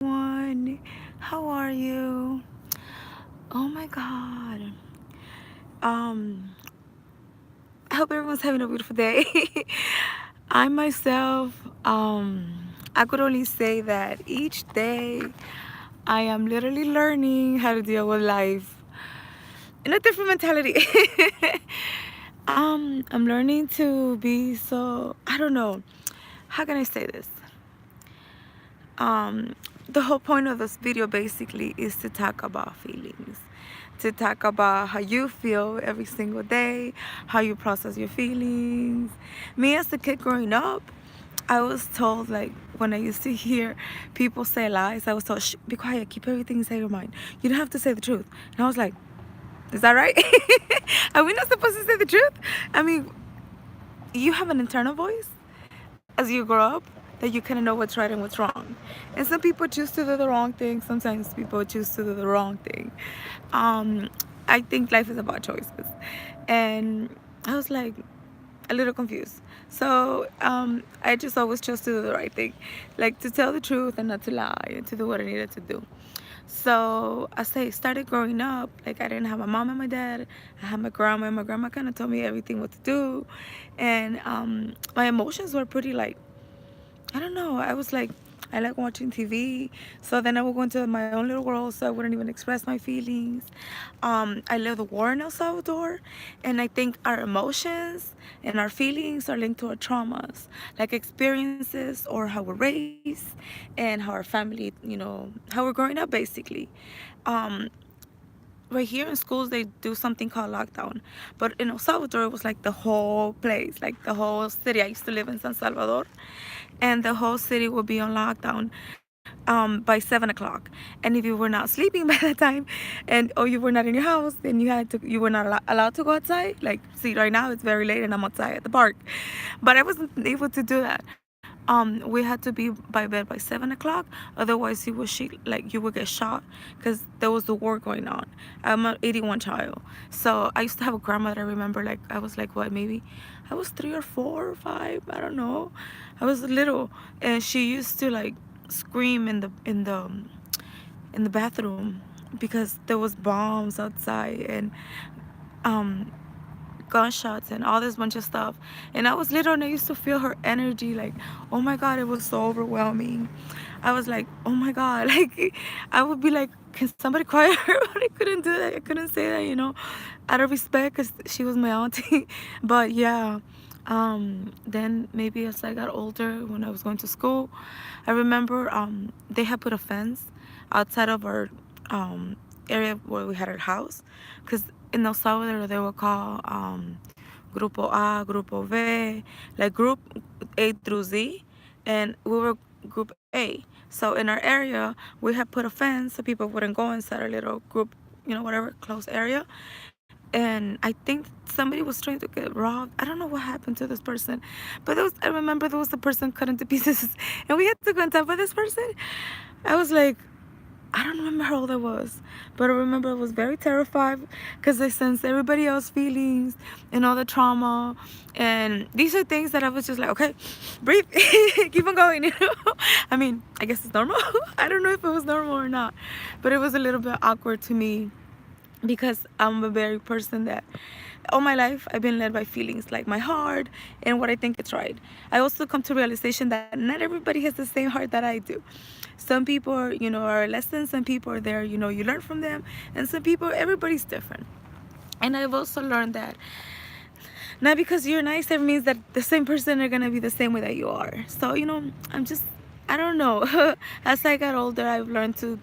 everyone. How are you? Oh my god. Um, I hope everyone's having a beautiful day. I myself, I could only say that each day I am literally learning how to deal with life in a different mentality. I'm learning to be so, I don't know, how can I say this? um the whole point of this video basically is to talk about feelings, to talk about how you feel every single day, how you process your feelings. Me as a kid growing up, I was told, like, when I used to hear people say lies, I was told, shh, be quiet, keep everything inside your mind, you don't have to say the truth. And I was like, is that right? Are we not supposed to say the truth? I mean, you have an internal voice as you grow up that you kind of know what's right and what's wrong. And some people choose to do the wrong thing. Sometimes people choose to do the wrong thing. Um, I think life is about choices. And I was like a little confused. So I just always chose to do the right thing, like to tell the truth and not to lie and to do what I needed to do. So as I started growing up, like I didn't have my mom and my dad. I had my grandma, and my grandma kind of told me everything what to do. And my emotions were pretty like, I don't know. I was like, I like watching TV. So then I would go into my own little world, so I wouldn't even express my feelings. I lived the war in El Salvador, and I think our emotions and our feelings are linked to our traumas, like experiences or how we're raised and how our family, how we're growing up basically. Um, right here in schools they do something called lockdown, but in El Salvador it was like the whole place, like the whole city. I used to live in San Salvador, and the whole city would be on lockdown by 7 o'clock. And if you were not sleeping by that time, and or you were not in your house, then you were not allowed to go outside. Like, see, right now it's very late and I'm outside at the park, but I wasn't able to do that. We had to be by bed by 7 o'clock, otherwise you would get shot, because there was the war going on. I'm an 81 child, so I used to have a grandma that I remember, like I was like, what, maybe I was 3 or 4 or 5, I don't know. I was little, and she used to like scream in the bathroom because there was bombs outside, and um gunshots and all this bunch of stuff. And I was little and I used to feel her energy, like, oh my god, it was so overwhelming. I was like, oh my god, like I would be like, can somebody quiet her? But I couldn't do that. I couldn't say that, out of respect, because she was my auntie. But yeah, then maybe as I got older, when I was going to school, I remember they had put a fence outside of our area where we had our house, because in El Salvador they were called Grupo A, Grupo V, like group A through Z, and we were group A. So in our area we had put a fence so people wouldn't go inside our little group, whatever closed area. And I think somebody was trying to get robbed. I don't know what happened to this person, but I remember there was a person cut into pieces, and we had to go on top of this person. I was like, I don't remember how old I was, but I remember I was very terrified because I sensed everybody else's feelings and all the trauma. And these are things that I was just like, okay, breathe, keep on going. I mean, I guess it's normal. I don't know if it was normal or not, but it was a little bit awkward to me, because I'm a very person that all my life I've been led by feelings, like my heart and what I think it's right. I also come to realization that not everybody has the same heart that I do. Some people are, are less than, some people are there, you learn from them, and some people, everybody's different. And I've also learned that not because you're nice, that means that the same person are gonna be the same way that you are. So, I don't know. As I got older, I've learned to,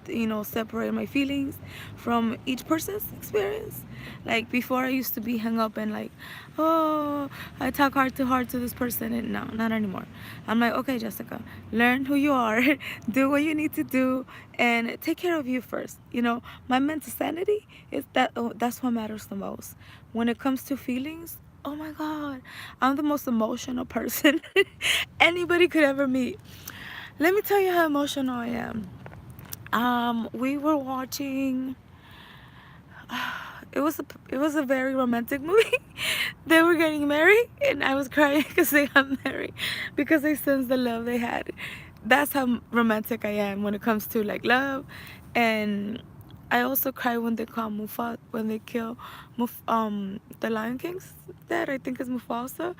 separate my feelings from each person's experience. Like before, I used to be hung up and like, oh, I talk heart to this person, and no, not anymore. I'm like, okay, Jessica, learn who you are, do what you need to do, and take care of you first. My mental sanity is that. Oh, that's what matters the most. When it comes to feelings, oh my god, I'm the most emotional person anybody could ever meet. Let me tell you how emotional I am. We were watching. It was a very romantic movie. They were getting married, and I was crying because they got married, because I sensed the love they had. that's how romantic I am when it comes to like love. And I also cry when they call Mufasa, when they kill the Lion King's dad, I think is Mufasa.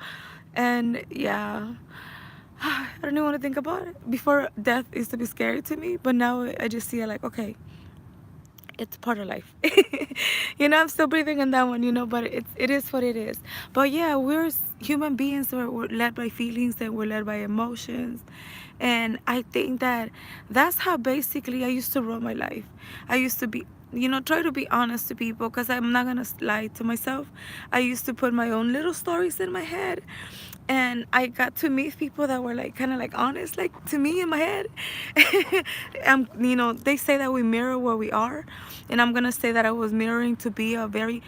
And yeah, I don't even want to think about it. Before, death used to be scary to me, but now I just see it like, okay, it's part of life. I'm still breathing in that one, but it is what it is. But yeah, we're human beings. We're led by feelings and we're led by emotions. And I think that that's how basically I used to run my life. I used to be, try to be honest to people, because I'm not gonna lie to myself. I used to put my own little stories in my head, and I got to meet people that were like kind of like honest, like to me in my head. They say that we mirror where we are, and I'm gonna say that I was mirroring to be a very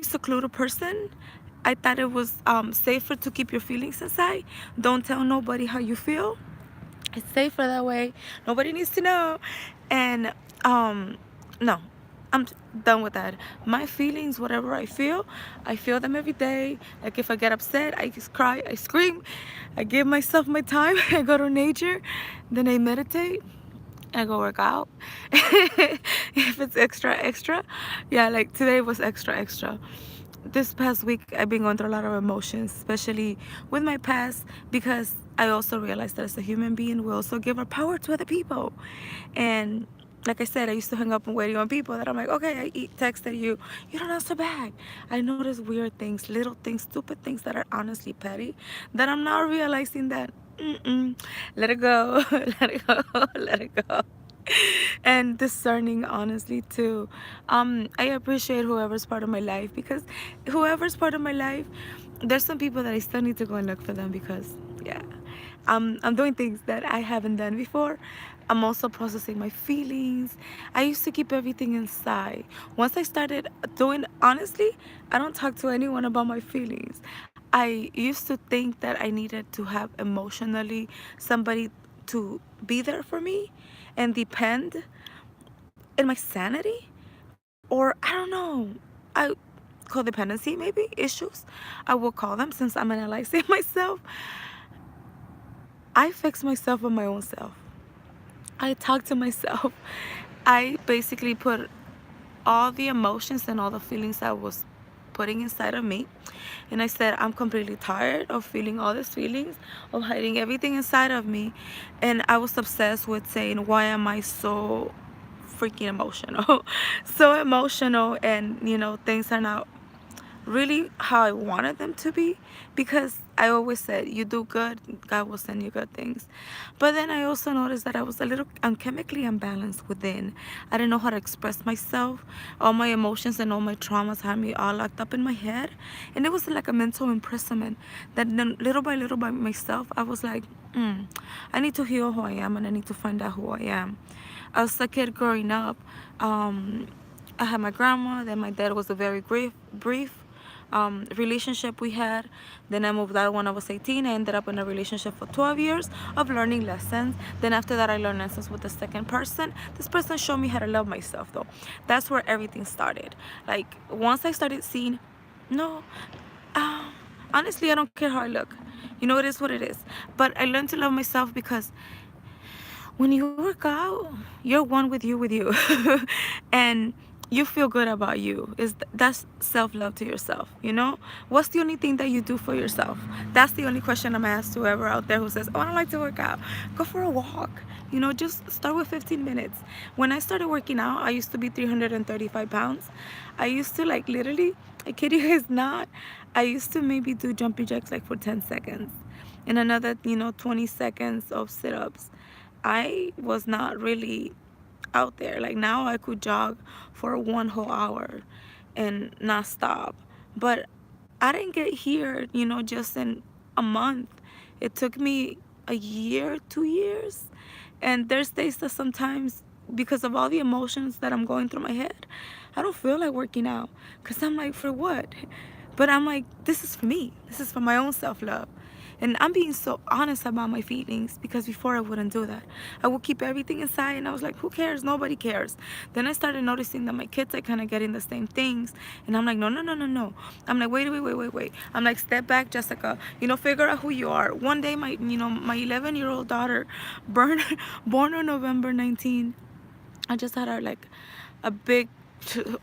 secluded person. I thought it was safer to keep your feelings inside. Don't tell nobody how you feel. It's safer that way. Nobody needs to know. And no, I'm done with that. My feelings, whatever I feel them every day. Like if I get upset, I just cry, I scream, I give myself my time. I go to nature, then I meditate, I go work out. If it's extra, yeah, like today was extra. This past week I've been going through a lot of emotions, especially with my past, because I also realized that as a human being we also give our power to other people. And like I said, I used to hang up and waiting on people that I'm like, okay, I texted you don't answer back. I notice weird things, little things, stupid things that are honestly petty, that I'm now realizing that let it go. Let it go. Let it go. And discerning, honestly, too. I appreciate whoever's part of my life, because whoever's part of my life, there's some people that I still need to go and look for them, because yeah, I'm doing things that I haven't done before. I'm also processing my feelings. I used to keep everything inside. Once I started doing, honestly, I don't talk to anyone about my feelings. I used to think that I needed to have emotionally somebody to be there for me and depend in my sanity, or I don't know, I codependency, maybe issues, I will call them, since I'm analyzing myself. I fix myself with my own self. I talk to myself. I basically put all the emotions and all the feelings I was putting inside of me, and I said, I'm completely tired of feeling all these feelings, of hiding everything inside of me. And I was obsessed with saying, why am I so freaking emotional? So emotional, and things are not really how I wanted them to be, because I always said, you do good, God will send you good things. But then I also noticed that I was a little chemically unbalanced within. I didn't know how to express myself. All my emotions and all my traumas had me all locked up in my head, and it was like a mental imprisonment that then little by little by myself I was like, I need to heal who I am, and I need to find out who I am. As a kid growing up, I had my grandma, then my dad was a very brief relationship we had. Then I moved out when I was 18. I ended up in a relationship for 12 years of learning lessons. Then after that, I learned lessons with the second person. This person showed me how to love myself, though. That's where everything started. Like, once I started seeing, no, honestly, I don't care how I look. It is what it is. But I learned to love myself, because when you work out, you're one with you. And you feel good about you. That's self-love to yourself. What's the only thing that you do for yourself? That's the only question I'm asked to whoever out there who says, oh, I don't like to work out. Go for a walk. Just start with 15 minutes. When I started working out, I used to be 335 pounds. I used to, like, literally, I kid you guys not, I used to maybe do jumping jacks like for 10 seconds and another 20 seconds of sit-ups. I was not really out there. Like, now I could jog for 1 whole hour and not stop. But I didn't get here, just in a month. It took me a year, 2 years. And there's days that sometimes, because of all the emotions that I'm going through my head, I don't feel like working out, because I'm like, for what? But I'm like, this is for me. This is for my own self-love. And I'm being so honest about my feelings, because before I wouldn't do that. I would keep everything inside, and I was like, who cares? Nobody cares. Then I started noticing that my kids are kind of getting the same things, and I'm like, no, no, no, no, no. I'm like, wait. I'm like, step back, Jessica. Figure out who you are. One day, my 11-year-old daughter, born on November 19, I just had her like a big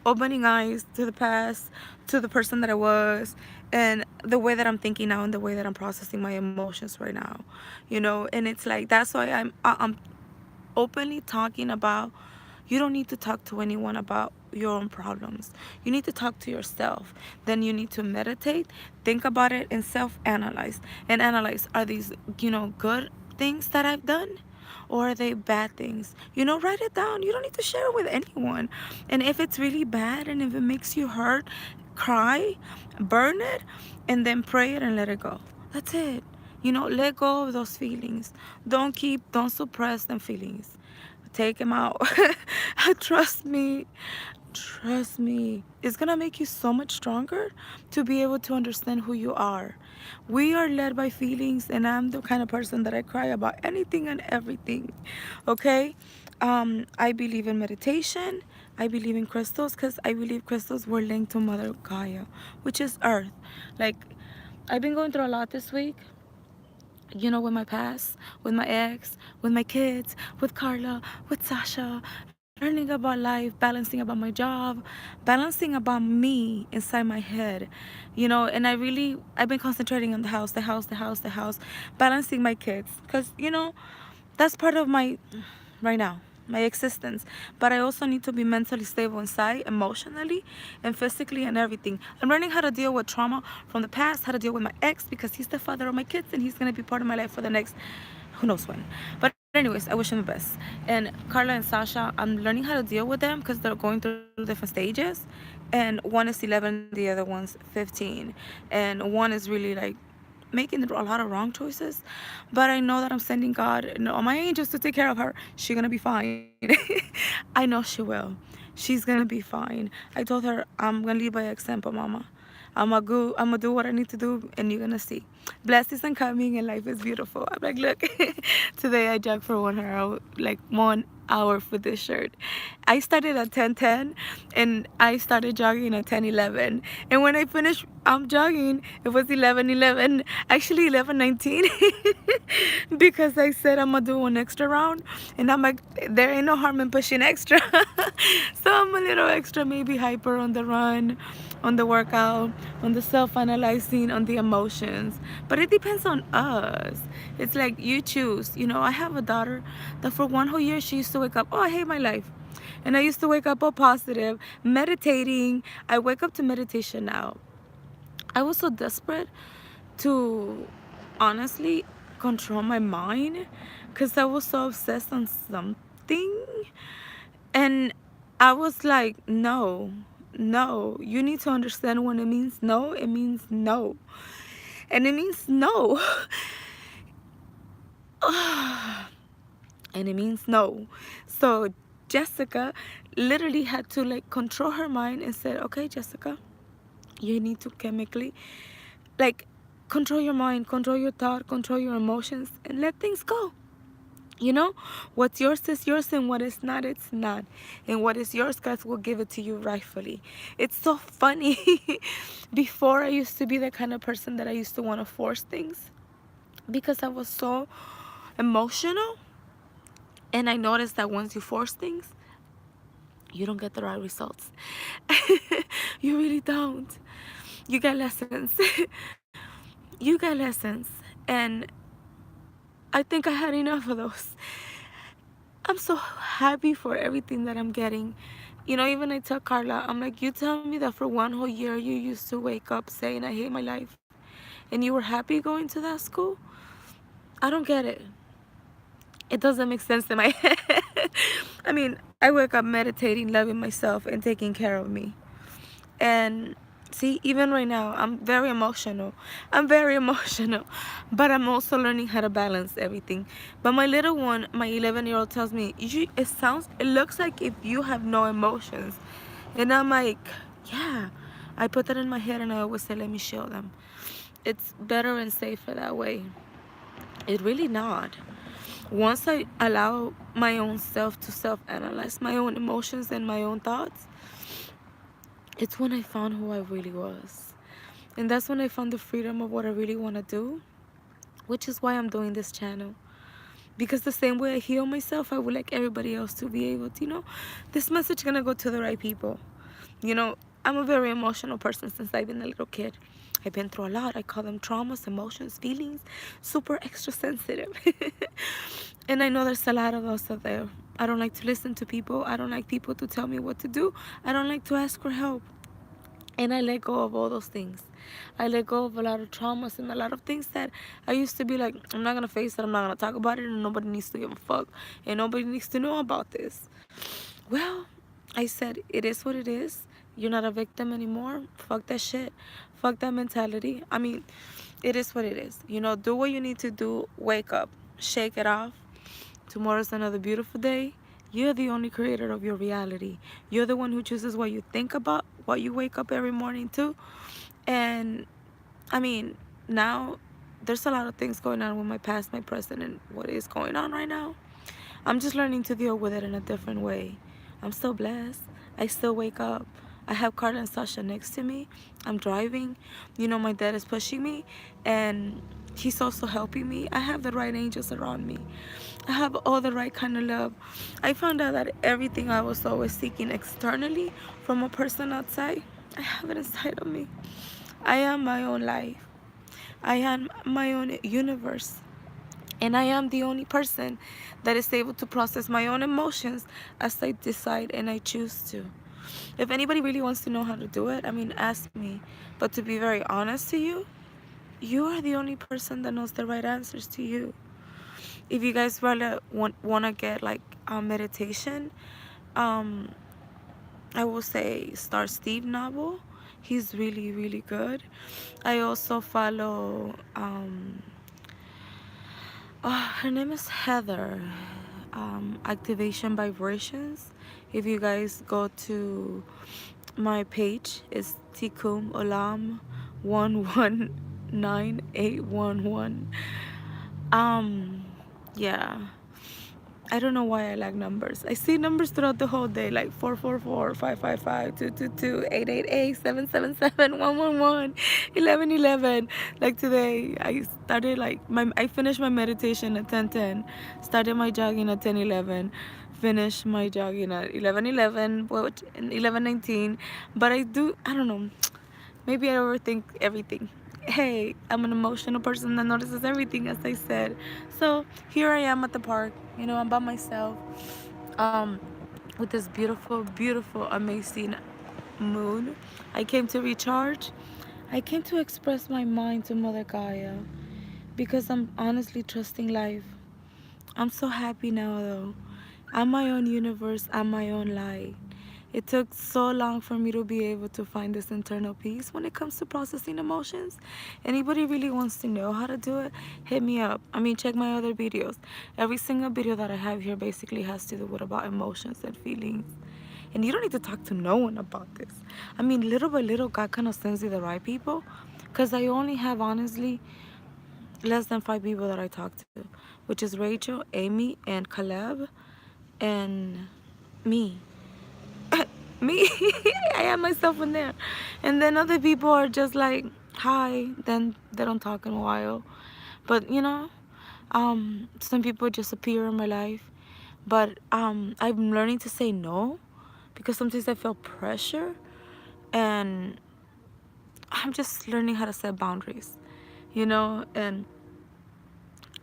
opening eyes to the past, to the person that I was, and the way that I'm thinking now, and the way that I'm processing my emotions right now. And it's like, that's why I'm openly talking about, you don't need to talk to anyone about your own problems. You need to talk to yourself. Then you need to meditate, think about it, and self-analyze. And analyze, are these, good things that I've done? Or are they bad things? Write it down. You don't need to share it with anyone. And if it's really bad, and if it makes you hurt, cry, burn it, and then pray it and let it go. That's it. Let go of those feelings. Don't suppress them feelings. Take them out. Trust me. Trust me. It's going to make you so much stronger to be able to understand who you are. We are led by feelings, and I'm the kind of person that I cry about anything and everything. Okay? I believe in meditation. I believe in crystals, because I believe crystals were linked to Mother Gaia, which is Earth. Like, I've been going through a lot this week. With my past, with my ex, with my kids, with Carla, with Sasha, learning about life, balancing about my job, balancing about me inside my head, and I've been concentrating on the house, balancing my kids, because, that's part of my, right now, my existence. But I also need to be mentally stable inside, emotionally and physically, and everything. I'm learning how to deal with trauma from the past, how to deal with my ex, because he's the father of my kids, and he's going to be part of my life for the next who knows when. But anyways, I wish him the best. And Carla and Sasha, I'm learning how to deal with them, because they're going through different stages, and one is 11, the other one's 15, and one is really like making a lot of wrong choices. But I know that I'm sending God and all my angels to take care of her. She's gonna be fine. I know she will. She's gonna be fine. I told her, I'm gonna lead by example, mama. I'm gonna do what I need to do, and you're gonna see. Blessings are coming, and life is beautiful. I'm like, look, today I jogged for 1 hour, like 1 hour for this shirt. I started at 10:10, and I started jogging at 10:11. And when I finished jogging, it was 11:11, actually 11:19, because I said I'm gonna do one extra round, and I'm like, there ain't no harm in pushing extra. So I'm a little extra, maybe hyper on the run, on the workout, on the self-analyzing, on the emotions. But it depends on us. It's like you choose. I have a daughter that for one whole year, she used to wake up, oh, I hate my life. And I used to wake up all positive, meditating. I wake up to meditation now. I was so desperate to honestly control my mind, because I was so obsessed on something. And I was like, no, you need to understand, when it means no, it means no. And it means no. And it means no. So Jessica literally had to like control her mind and said, okay, Jessica, you need to chemically like control your mind, control your thought, control your emotions, and let things go. What's yours is yours, and what is not, it's not. And what is yours, God will give it to you rightfully. It's so funny. Before, I used to be the kind of person that I used to want to force things, because I was so emotional. And I noticed that once you force things, you don't get the right results. You really don't. You get lessons. You get lessons. And I think I had enough of those. I'm so happy for everything that I'm getting. Even I tell Carla, I'm like, you tell me that for one whole year you used to wake up saying, I hate my life, and you were happy going to that school? I don't get it. It doesn't make sense in my head. I mean, I wake up meditating, loving myself, and taking care of me. And see, even right now, I'm very emotional. But I'm also learning how to balance everything. But my little one, my 11-year-old, tells me, it looks like if you have no emotions. And I'm like, yeah. I put that in my head, and I always say, let me show them. it's better and safer that way. It really not. Once I allow my own self to self-analyze my own emotions and my own thoughts, it's when I found who I really was. And that's when I found the freedom of what I really want to do, which is why I'm doing this channel. Because the same way I heal myself, I would like everybody else to be able to, this message gonna go to the right people. I'm a very emotional person since I've been a little kid. I've been through a lot. I call them traumas, emotions, feelings, super extra sensitive. And I know there's a lot of us out there. I don't like to listen to people. I don't like people to tell me what to do. I don't like to ask for help. And I let go of all those things. I let go of a lot of traumas and a lot of things that I used to be like, I'm not going to face it. I'm not going to talk about it. And nobody needs to give a fuck. And nobody needs to know about this. Well, I said, it is what it is. You're not a victim anymore. Fuck that shit. Fuck that mentality. I mean, it is what it is. Do what you need to do. Wake up. Shake it off. Tomorrow's another beautiful day. You're the only creator of your reality. You're the one who chooses what you think about, what you wake up every morning to. And I mean, now there's a lot of things going on with my past, my present, and what is going on right now. I'm just learning to deal with it in a different way. I'm still blessed. I still wake up. I have Carla and Sasha next to me. I'm driving. My dad is pushing me, and he's also helping me. I have the right angels around me. I have all the right kind of love. I found out that everything I was always seeking externally from a person outside, I have it inside of me. I am my own life. I am my own universe. And I am the only person that is able to process my own emotions as I decide and I choose to. If anybody really wants to know how to do it, ask me. But to be very honest to you, you are the only person that knows the right answers to you. If you guys really want to get like meditation, I will say start Steve Noble. He's really, really good. I also follow her name is Heather, Activation Vibrations. If you guys go to my page, it's Tikum Olam 119811. Yeah, I don't know why I like numbers. I see numbers throughout the whole day, like 444, 555, 222, 888, 777, 111, 1111. Like today, I started I finished my meditation at 10:10, started my jogging at 10:11, finished my jogging at 11:11, 11:19. But I don't know. Maybe I overthink everything. Hey, I'm an emotional person that notices everything, as I said. So here I am at the park. I'm by myself, with this beautiful, beautiful, amazing moon. I came to recharge. I came to express my mind to Mother Gaia because I'm honestly trusting life. I'm so happy now, though. I'm my own universe. I'm my own light. It took so long for me to be able to find this internal peace when it comes to processing emotions. Anybody really wants to know how to do it, hit me up. Check my other videos. Every single video that I have here basically has to do with about emotions and feelings. And you don't need to talk to no one about this. Little by little, God kind of sends you the right people. Because I only have, honestly, less than 5 people that I talk to, which is Rachel, Amy, and Caleb, and me. Me. I have myself in there. And then other people are just like, hi, then they don't talk in a while. But some people just appear in my life. But I'm learning to say no, because sometimes I feel pressure, and I'm just learning how to set boundaries, and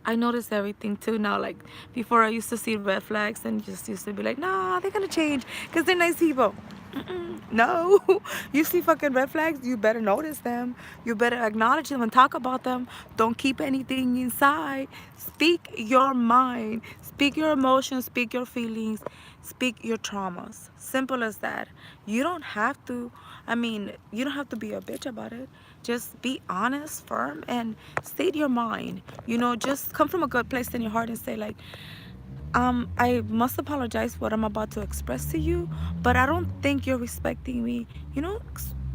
I notice everything too now. Like before, I used to see red flags and just used to be like, nah, they're gonna change because they're nice people. No, you see fucking red flags, you better notice them. You better acknowledge them and talk about them. Don't keep anything inside. Speak your mind. Speak your emotions. Speak your feelings. Speak your traumas. Simple as that. You don't have to. You don't have to be a bitch about it. Just be honest, firm, and state your mind. Just come from a good place in your heart and say like, I must apologize for what I'm about to express to you, but I don't think you're respecting me.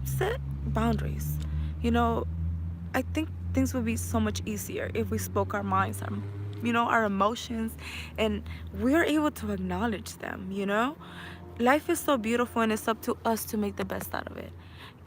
Set boundaries. I think things would be so much easier if we spoke our minds, our emotions, and we're able to acknowledge them. Life is so beautiful, and it's up to us to make the best out of it.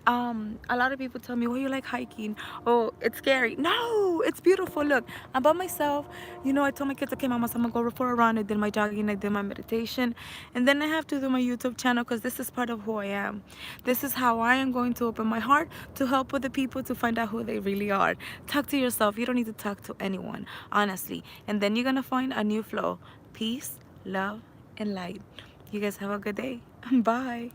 A lot of people tell me, well, you like hiking. Oh, it's scary. No, it's beautiful. Look, I'm by myself. I told my kids, okay, mama, so I'm gonna go for a run. I did my jogging, I did my meditation, and then I have to do my YouTube channel because this is part of who I am. This is how I am going to open my heart to help other people to find out who they really are. Talk to yourself. You don't need to talk to anyone, honestly. And then you're gonna find a new flow. Peace, love, and light. You guys have a good day. Bye.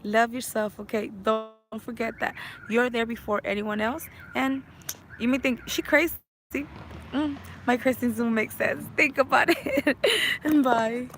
Love yourself, okay? Don't forget that you're there before anyone else. And you may think, she crazy. My crazy Zoom makes sense. Think about it. Bye.